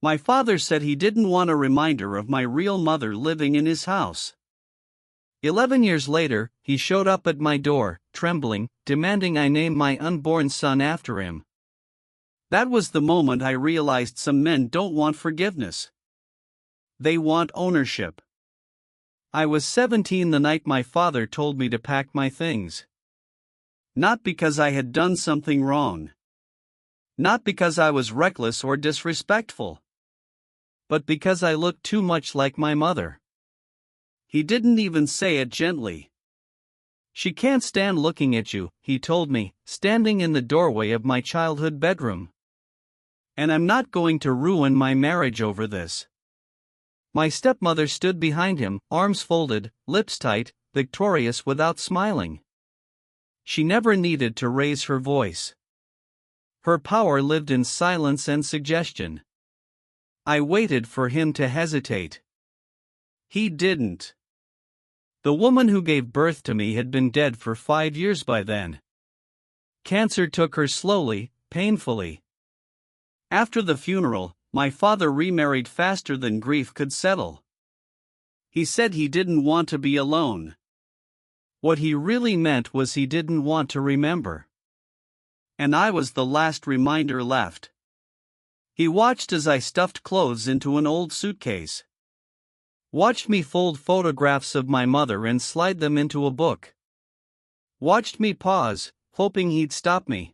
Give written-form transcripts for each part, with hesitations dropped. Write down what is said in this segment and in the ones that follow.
My father said he didn't want a reminder of my real mother living in his house. 11 years later, he showed up at my door, trembling, demanding I name my unborn son after him. That was the moment I realized some men don't want forgiveness. They want ownership. I was 17 the night my father told me to pack my things. Not because I had done something wrong. Not because I was reckless or disrespectful. But because I looked too much like my mother. He didn't even say it gently. She can't stand looking at you, he told me, standing in the doorway of my childhood bedroom. And I'm not going to ruin my marriage over this. My stepmother stood behind him, arms folded, lips tight, victorious without smiling. She never needed to raise her voice. Her power lived in silence and suggestion. I waited for him to hesitate. He didn't. The woman who gave birth to me had been dead for 5 years by then. Cancer took her slowly, painfully. After the funeral, my father remarried faster than grief could settle. He said he didn't want to be alone. What he really meant was he didn't want to remember. And I was the last reminder left. He watched as I stuffed clothes into an old suitcase. Watched me fold photographs of my mother and slide them into a book. Watched me pause, hoping he'd stop me.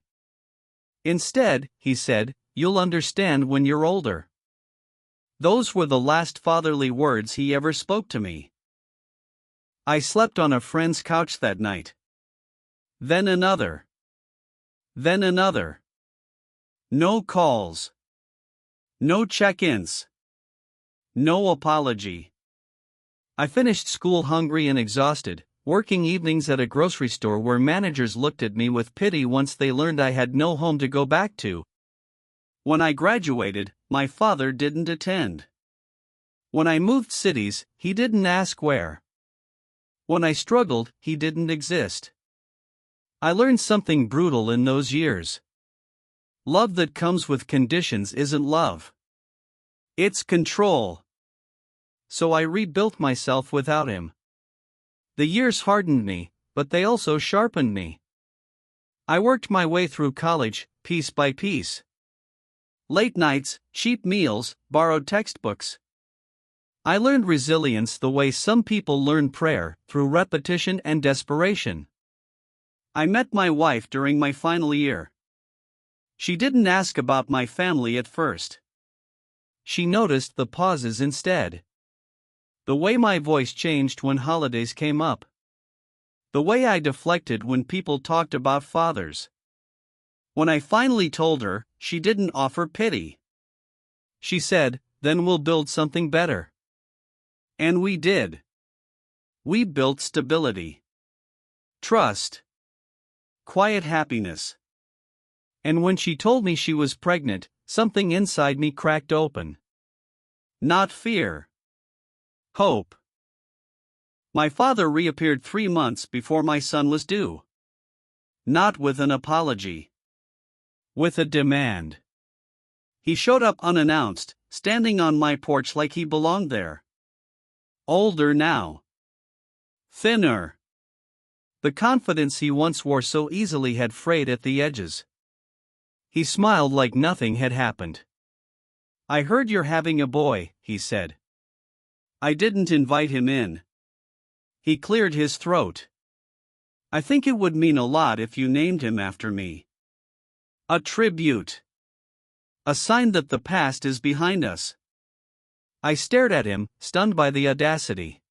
Instead, he said, "You'll understand when you're older." Those were the last fatherly words he ever spoke to me. I slept on a friend's couch that night. Then another. Then another. No calls. No check-ins. No apology. I finished school hungry and exhausted, working evenings at a grocery store where managers looked at me with pity once they learned I had no home to go back to. When I graduated, my father didn't attend. When I moved cities, he didn't ask where. When I struggled, he didn't exist. I learned something brutal in those years. Love that comes with conditions isn't love. It's control. So I rebuilt myself without him. The years hardened me, but they also sharpened me. I worked my way through college, piece by piece. Late nights, cheap meals, borrowed textbooks. I learned resilience the way some people learn prayer, through repetition and desperation. I met my wife during my final year. She didn't ask about my family at first. She noticed the pauses instead. The way my voice changed when holidays came up. The way I deflected when people talked about fathers. When I finally told her, she didn't offer pity. She said, "Then we'll build something better." And we did. We built stability. Trust. Quiet happiness. And when she told me she was pregnant, something inside me cracked open. Not fear. Hope. My father reappeared 3 months before my son was due. Not with an apology. With a demand. He showed up unannounced, standing on my porch like he belonged there. Older now. Thinner. The confidence he once wore so easily had frayed at the edges. He smiled like nothing had happened. "I heard you're having a boy," he said. I didn't invite him in. He cleared his throat. "I think it would mean a lot if you named him after me. A tribute. A sign that the past is behind us." I stared at him, stunned by the audacity.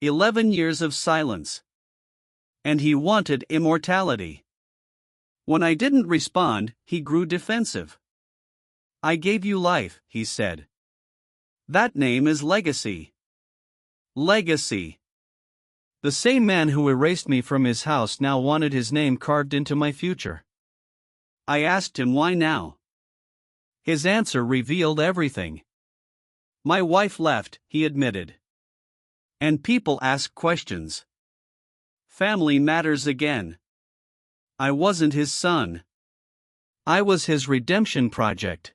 11 years of silence. And he wanted immortality. When I didn't respond, he grew defensive. "I gave you life," he said. "That name is legacy." Legacy. The same man who erased me from his house now wanted his name carved into my future. I asked him why now. His answer revealed everything. "My wife left," he admitted. "And people ask questions. Family matters again. I wasn't his son. I was his redemption project."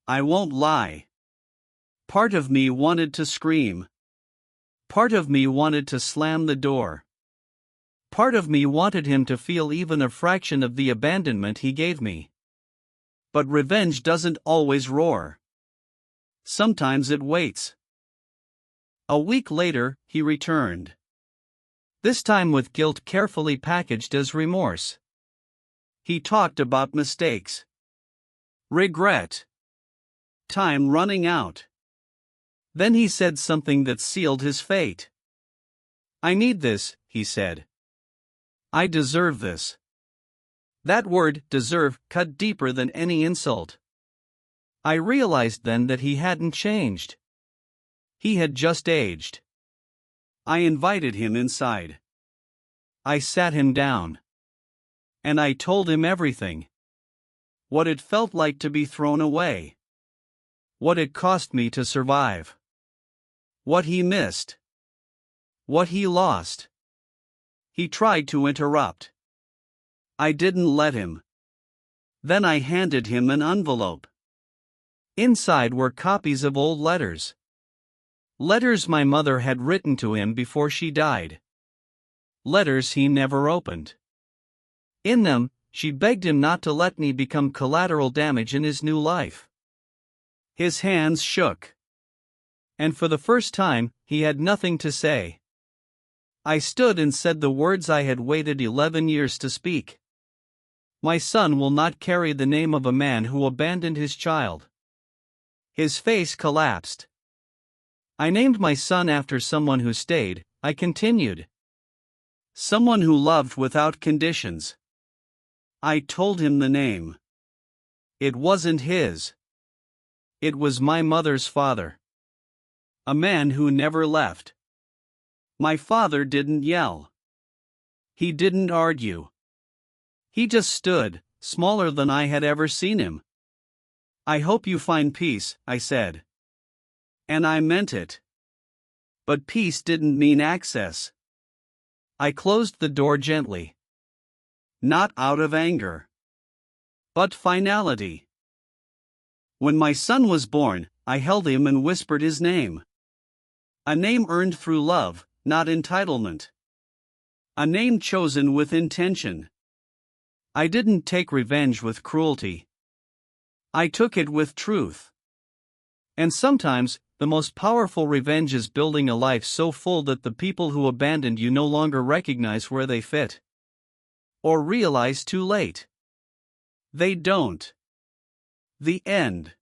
I won't lie. Part of me wanted to scream. Part of me wanted to slam the door. Part of me wanted him to feel even a fraction of the abandonment he gave me. But revenge doesn't always roar. Sometimes it waits. A week later, he returned. This time with guilt carefully packaged as remorse. He talked about mistakes, regret, time running out. Then he said something that sealed his fate. I need this, he said. I deserve this. That word, deserve, cut deeper than any insult. I realized then that he hadn't changed. He had just aged. I invited him inside. I sat him down. And I told him everything. What it felt like to be thrown away. What it cost me to survive. What he missed. What he lost. He tried to interrupt. I didn't let him. Then I handed him an envelope. Inside were copies of old letters. Letters my mother had written to him before she died. Letters he never opened. In them, she begged him not to let me become collateral damage in his new life. His hands shook. And for the first time, he had nothing to say. I stood and said the words I had waited 11 years to speak. My son will not carry the name of a man who abandoned his child. His face collapsed. I named my son after someone who stayed, I continued. Someone who loved without conditions. I told him the name. It wasn't his. It was my mother's father. A man who never left. My father didn't yell. He didn't argue. He just stood, smaller than I had ever seen him. I hope you find peace, I said. And I meant it. But peace didn't mean access. I closed the door gently. Not out of anger. But finality. When my son was born, I held him and whispered his name. A name earned through love, not entitlement. A name chosen with intention. I didn't take revenge with cruelty. I took it with truth. And sometimes, the most powerful revenge is building a life so full that the people who abandoned you no longer recognize where they fit. Or realize too late. They don't. The end.